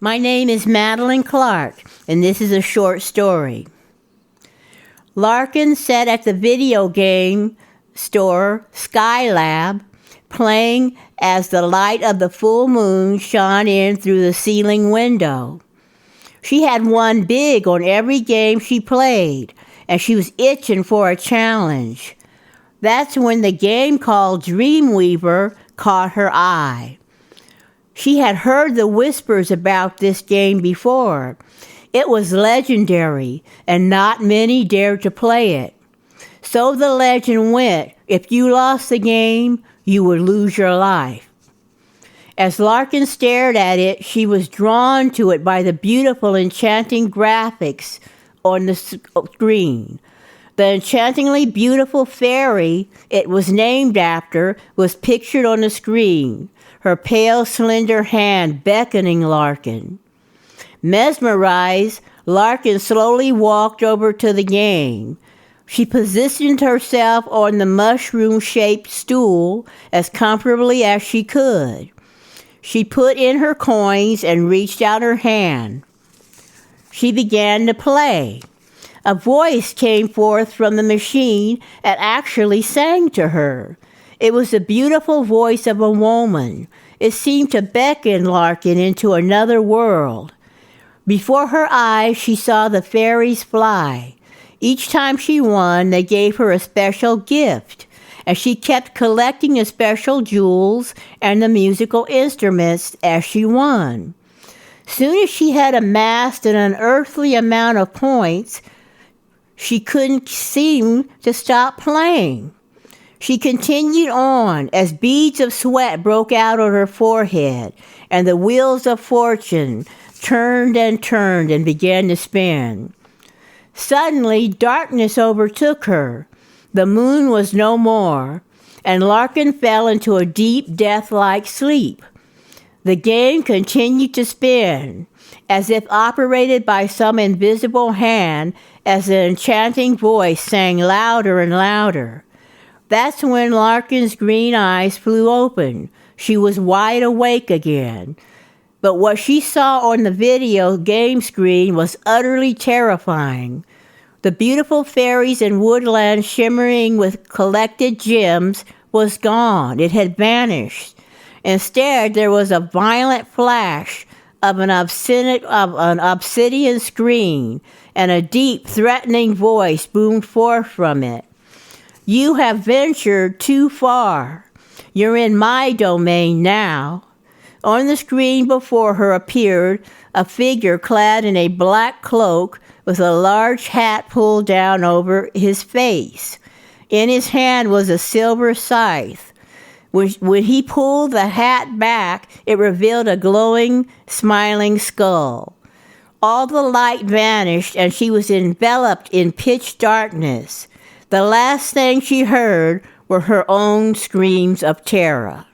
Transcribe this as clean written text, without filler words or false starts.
My name is Madeline Clark, and this is a short story. Larkin sat at the video game store Skylab, playing as the light of the full moon shone in through the ceiling window. She had won big on every game she played, and she was itching for a challenge. That's when the game called Dreamweaver caught her eye. She had heard the whispers about this game before. It was legendary, and not many dared to play it. So the legend went, if you lost the game, you would lose your life. As Larkin stared at it, she was drawn to it by the beautiful, enchanting graphics on the screen. The enchantingly beautiful fairy it was named after was pictured on the screen, her pale, slender hand beckoning Larkin. Mesmerized, Larkin slowly walked over to the game. She positioned herself on the mushroom-shaped stool as comfortably as she could. She put in her coins and reached out her hand. She began to play. A voice came forth from the machine and actually sang to her. It was the beautiful voice of a woman. It seemed to beckon Larkin into another world. Before her eyes, she saw the fairies fly. Each time she won, they gave her a special gift, and she kept collecting the special jewels and the musical instruments as she won. Soon as she had amassed an unearthly amount of points, she couldn't seem to stop playing. She continued on as beads of sweat broke out on her forehead, and the wheels of fortune turned and began to spin. Suddenly, darkness overtook her. The moon was no more, and Larkin fell into a deep, death-like sleep. The game continued to spin, as if operated by some invisible hand, as the enchanting voice sang louder and louder. That's when Larkin's green eyes flew open. She was wide awake again. But what she saw on the video game screen was utterly terrifying. The beautiful fairies and woodland shimmering with collected gems was gone. It had vanished. Instead, there was a violent flash of an obsidian screen, and a deep, threatening voice boomed forth from it. You have ventured too far. You're in my domain now. On the screen before her appeared a figure clad in a black cloak with a large hat pulled down over his face. In his hand was a silver scythe. When he pulled the hat back, it revealed a glowing, smiling skull. All the light vanished, and she was enveloped in pitch darkness. The last thing she heard were her own screams of terror.